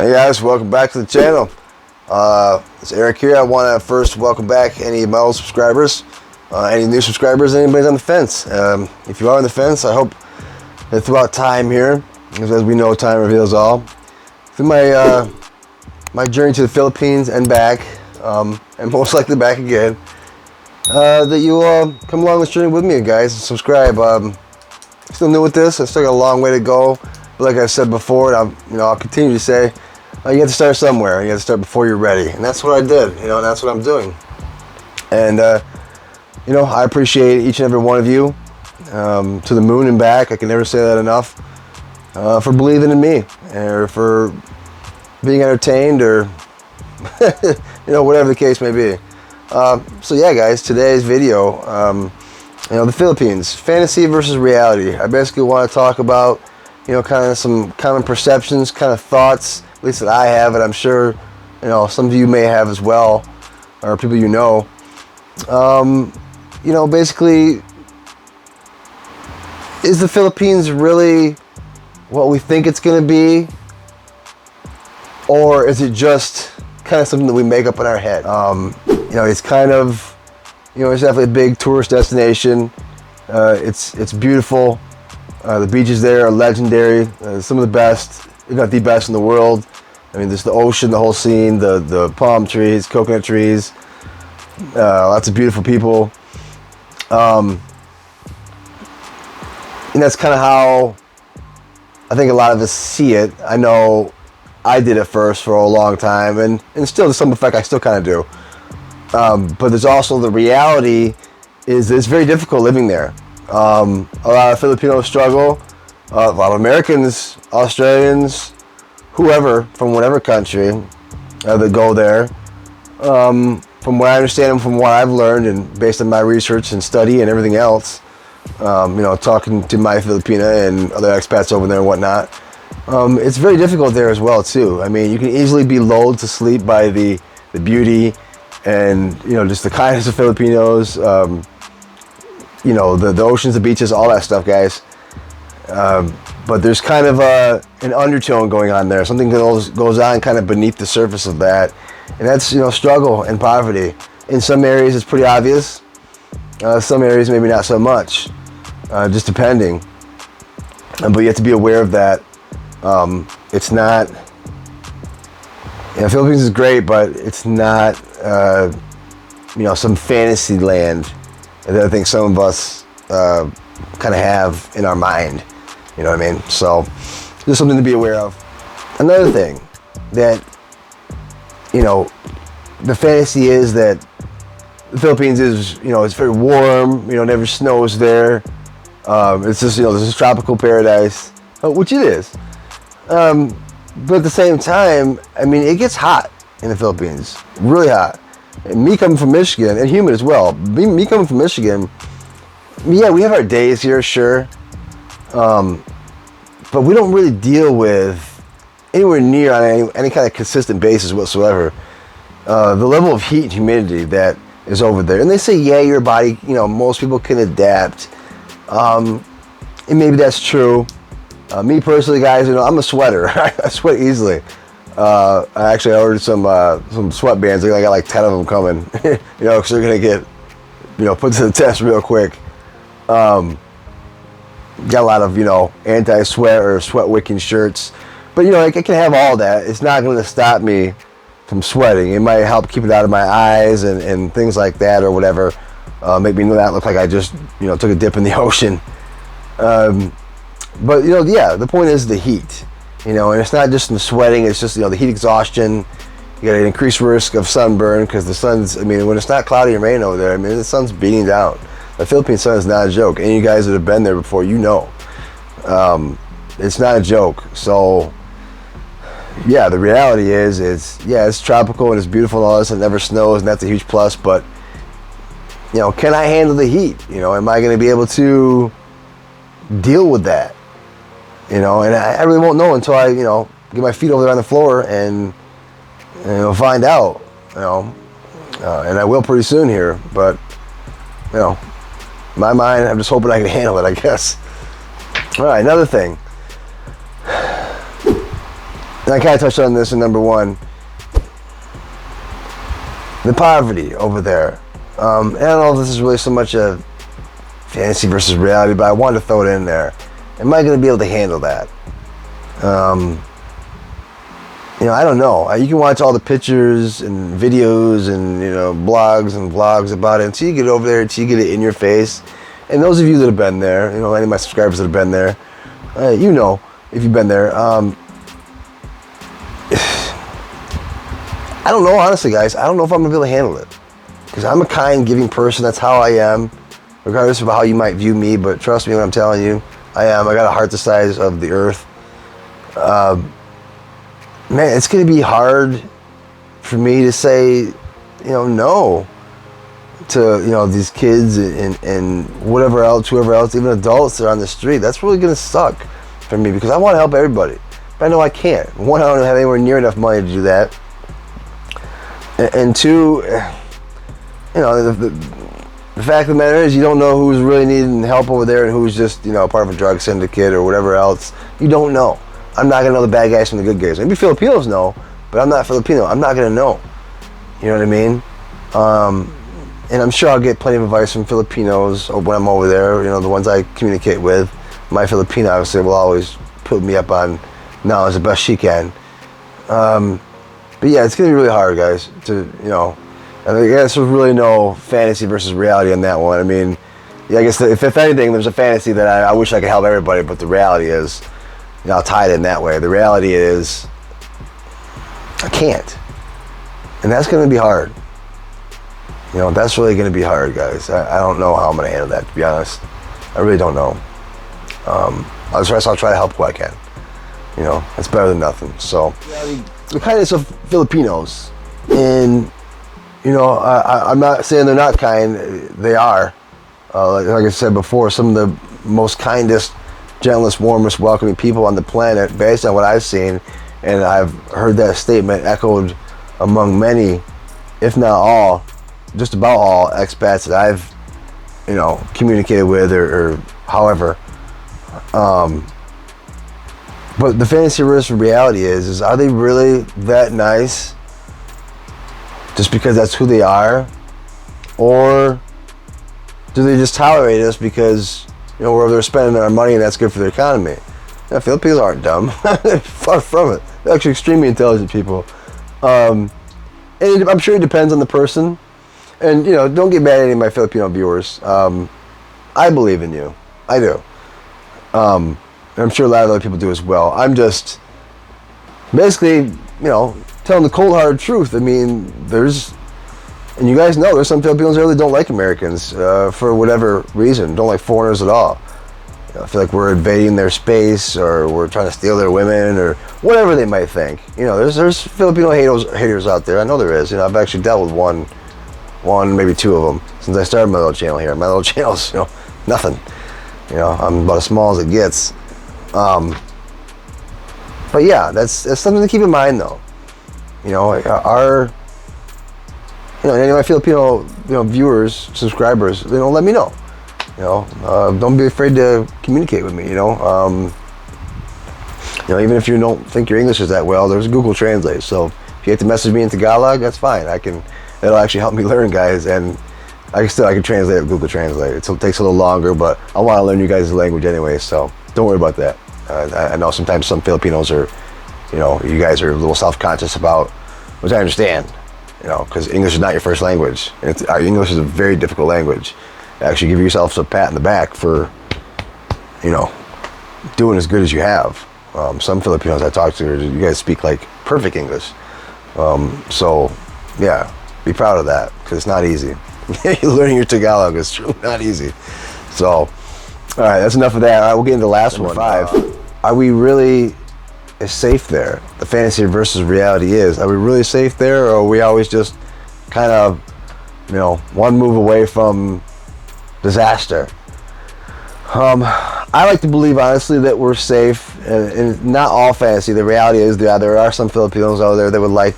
Hey guys, welcome back to the channel. It's Eric here. I want to first welcome back any of my old subscribers, any new subscribers, anybody's on the fence. If you are on the fence, I hope that throughout time here, because as we know, time reveals all, through my journey to the Philippines and back, and most likely back again, that you come along this journey with me, guys, and subscribe. Still new with this. I still got a long way to go. But like I said before, and I'll continue to say, you have to start somewhere. You have to start before you're ready, and that's what I did. And that's what I'm doing. And I appreciate each and every one of you, to the moon and back. I can never say that enough. For believing in me, or for being entertained, or whatever the case may be. So yeah, guys, today's video, the Philippines, fantasy versus reality. I basically want to talk about, kind of some common perceptions, kind of thoughts, at least that I have, and I'm sure, some of you may have as well, or people you know. Basically, is the Philippines really what we think it's going to be, or is it just kind of something that we make up in our head? It's kind of, it's definitely a big tourist destination. It's beautiful. The beaches there are legendary. Some of the best, if not the best in the world. I mean, there's the ocean, the whole scene, the palm trees, coconut trees, lots of beautiful people. And that's kind of how I think a lot of us see it. I know I did it first for a long time, and still to some effect I still kind of do. But there's also the reality is that it's very difficult living there. A lot of Filipinos struggle. A lot of Americans, Australians, whoever from whatever country that go there. From what I understand and from what I've learned, and based on my research and study and everything else, talking to my Filipina and other expats over there and whatnot, it's very difficult there as well too. I mean, you can easily be lulled to sleep by the beauty and just the kindness of Filipinos. The oceans, the beaches, all that stuff, guys. But there's kind of an undertone going on there. Something goes on kind of beneath the surface of that, and that's struggle and poverty. In some areas, it's pretty obvious. Some areas, maybe not so much, just depending. But you have to be aware of that. It's not. Philippines is great, but it's not. Some fantasy land that I think some of us kind of have in our mind. You know what I mean? So there's something to be aware of. Another thing that, the fantasy is that the Philippines is, it's very warm, never snows there. It's just, this is tropical paradise, which it is. But at the same time, I mean, it gets hot in the Philippines, really hot. And me coming from Michigan, and humid as well. Me coming from Michigan, yeah, we have our days here, sure. But we don't really deal with anywhere near on any kind of consistent basis whatsoever. The level of heat and humidity that is over there. And they say, yeah, your body, most people can adapt. And maybe that's true. Me personally, guys, I'm a sweater. I sweat easily. I actually ordered some sweatbands. I got like 10 of them coming, because they're gonna get, put to the test real quick. Got a lot of, anti-sweat or sweat-wicking shirts, but I can have all that. It's not going to stop me from sweating. It might help keep it out of my eyes and things like that, or whatever. Make me not look like I just, took a dip in the ocean. But yeah, the point is the heat. And it's not just the sweating, it's just, the heat exhaustion. You got an increased risk of sunburn because the sun's, when it's not cloudy and rain over there, the sun's beating down. The Philippine sun is not a joke. Any of you guys that have been there before, it's not a joke. So, yeah, the reality is, it's tropical and it's beautiful and all this, and it never snows, and that's a huge plus, but, can I handle the heat? Am I going to be able to deal with that? And I really won't know until I, get my feet over there on the floor and, find out, and I will pretty soon here, but, in my mind, I'm just hoping I can handle it, I guess. All right, another thing. And I kind of touched on this in number one. The poverty over there. And I don't know if this is really so much a fantasy versus reality, but I wanted to throw it in there. Am I going to be able to handle that? I don't know. You can watch all the pictures and videos and, blogs and vlogs about it until you get over there, until you get it in your face. And those of you that have been there, any of my subscribers that have been there, if you've been there. I don't know, honestly, guys. I don't know if I'm going to be able to handle it. Because I'm a kind, giving person. That's how I am. Regardless of how you might view me. But trust me when I'm telling you, I am. I got a heart the size of the earth. Man, it's going to be hard for me to say, no to, these kids and whoever else, even adults that are on the street. That's really going to suck for me because I want to help everybody. But I know I can't. One, I don't have anywhere near enough money to do that. And two, the fact of the matter is you don't know who's really needing help over there and who's just, part of a drug syndicate or whatever else. You don't know. I'm not going to know the bad guys from the good guys. Maybe Filipinos know, but I'm not Filipino. I'm not going to know. You know what I mean? And I'm sure I'll get plenty of advice from Filipinos when I'm over there. The ones I communicate with. My Filipina, obviously, will always put me up on knowledge the best she can. But yeah, it's going to be really hard, guys, to, I guess there's really no fantasy versus reality on that one. I mean, yeah, I guess if anything, there's a fantasy that I wish I could help everybody, but the reality is, I'll tie it in that way. The reality is, I can't. And that's going to be hard. That's really going to be hard, guys. I don't know how I'm going to handle that, to be honest. I really don't know. I'll try to help who I can. It's better than nothing. So, the kindness of Filipinos, and I'm not saying they're not kind. They are. Like I said before, some of the most kindest, gentlest, warmest, welcoming people on the planet, based on what I've seen, and I've heard that statement echoed among many, if not all, just about all expats that I've, communicated with or however. But the fantasy versus reality is are they really that nice just because that's who they are? Or do they just tolerate us because, where they're spending our money and that's good for their economy? Filipinos aren't dumb. Far from it. They're actually extremely intelligent people. And I'm sure it depends on the person. And, don't get mad at any of my Filipino viewers. I believe in you. I do. I'm sure a lot of other people do as well. I'm just basically, telling the cold hard truth. I mean, and you guys know, there's some Filipinos there that don't like Americans for whatever reason, don't like foreigners at all. I feel like we're invading their space or we're trying to steal their women or whatever they might think. There's Filipino haters out there. I know there is. I've actually dealt with one, maybe two of them since I started my little channel here. My little channel's, nothing. I'm about as small as it gets. But yeah, that's something to keep in mind, though. Any of my Filipino, viewers, subscribers, let me know. Don't be afraid to communicate with me. Even if you don't think your English is that well, there's Google Translate. So if you have to message me in Tagalog, that's fine. It'll actually help me learn, guys, and I can translate it with Google Translate. It takes a little longer, but I want to learn you guys' language anyway, so don't worry about that. I know sometimes some Filipinos are, you guys are a little self-conscious about, which I understand, because English is not your first language. And English is a very difficult language. Actually, give yourself a pat in the back for, doing as good as you have. Some Filipinos I talk to, you guys speak like perfect English. So, yeah, be proud of that, because it's not easy. Learning your Tagalog is truly not easy. So, all right, that's enough of that. All right, we'll get into the last one. 5. Are we really safe there? The fantasy versus reality is. Are we really safe there, or are we always just kind of, one move away from disaster? I like to believe, honestly, that we're safe, and not all fantasy. The reality is there are some Filipinos out there that would like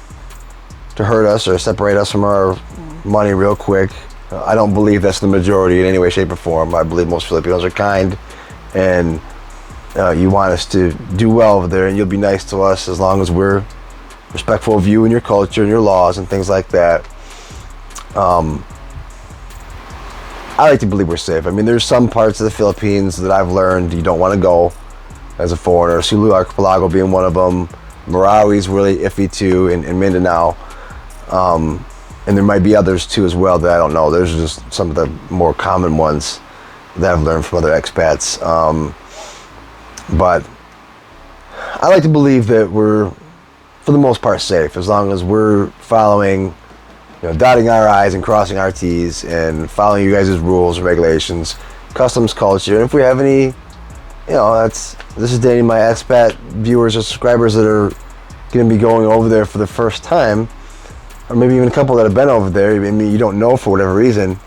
to hurt us or separate us from our money real quick. I don't believe that's the majority in any way, shape, or form. I believe most Filipinos are kind and you want us to do well over there, and you'll be nice to us as long as we're respectful of you and your culture and your laws and things like that. I like to believe we're safe. I mean, there's some parts of the Philippines that I've learned you don't want to go as a foreigner. Sulu Archipelago being one of them. Marawi's really iffy too, in Mindanao. And there might be others too as well that I don't know. There's just some of the more common ones that I've learned from other expats. But I like to believe that we're, for the most part, safe as long as we're following, dotting our I's and crossing our T's and following you guys' rules and regulations, customs, culture. And if we have any, this is to any of my expat viewers or subscribers that are going to be going over there for the first time, or maybe even a couple that have been over there. I mean, you don't know for whatever reason.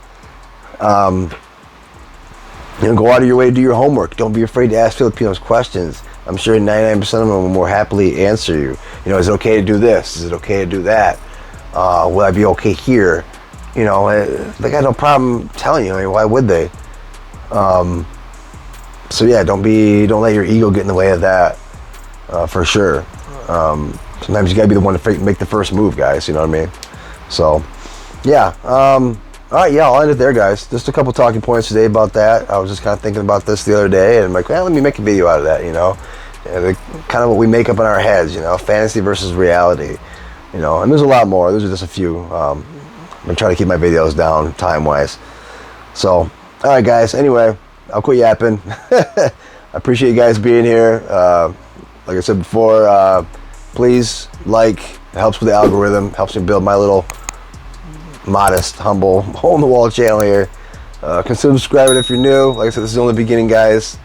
Go out of your way to do your homework. Don't be afraid to ask Filipinos questions. I'm sure 99% of them will more happily answer you. Is it okay to do this? Is it okay to do that? Will I be okay here? They got no problem telling you. I mean, why would they? So yeah, don't let your ego get in the way of that, for sure. Sometimes you gotta be the one to make the first move, guys. You know what I mean? So, yeah. All right, yeah, I'll end it there, guys. Just a couple talking points today about that. I was just kind of thinking about this the other day, and I'm like, well, let me make a video out of that. Kind of what we make up in our heads. Fantasy versus reality. And there's a lot more. Those are just a few. I'm gonna try to keep my videos down time-wise. So, all right, guys. Anyway, I'll quit yapping. I appreciate you guys being here. Like I said before, please like. It helps with the algorithm. Helps me build my little modest, humble, hole-in-the-wall channel here. Consider subscribing if you're new. Like I said, this is only the beginning, guys.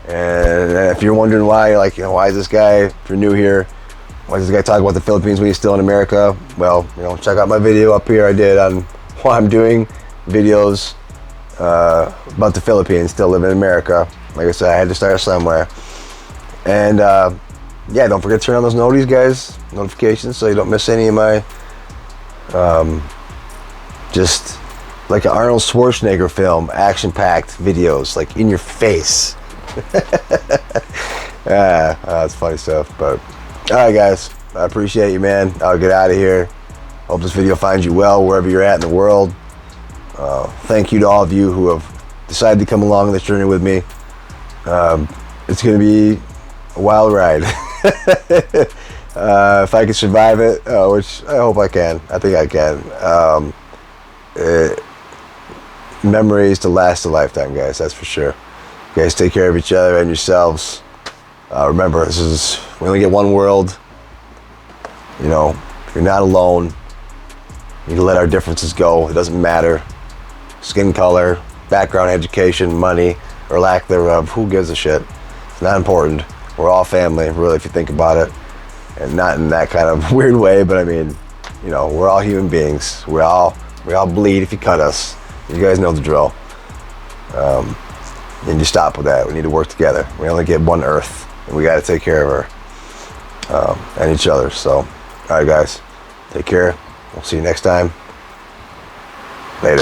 And if you're wondering why, why is this guy, if you're new here, why does this guy talk about the Philippines when he's still in America? Well, check out my video up here I did on why I'm doing videos about the Philippines, still living in America. Like I said, I had to start somewhere. And yeah, don't forget to turn on those notifications, so you don't miss any of my just like an Arnold Schwarzenegger film, action-packed videos, like in your face. That's funny stuff. But all right, guys, I appreciate you, man. I'll get out of here. Hope this video finds you well wherever you're at in the world. Thank you to all of you who have decided to come along on this journey with me. It's going to be a wild ride. If I can survive it, which I hope I can. I think I can. Memories to last a lifetime, guys. That's for sure. You guys take care of each other and yourselves. Remember, we only get one world. You're not alone. You can let our differences go. It doesn't matter. Skin color, background, education, money, or lack thereof. Who gives a shit? It's not important. We're all family, really, if you think about it. And not in that kind of weird way, but I mean, we're all human beings. We all bleed if you cut us. You guys know the drill. And you stop with that. We need to work together. We only get one Earth, and we got to take care of her and each other. So, all right, guys, take care. We'll see you next time. Later.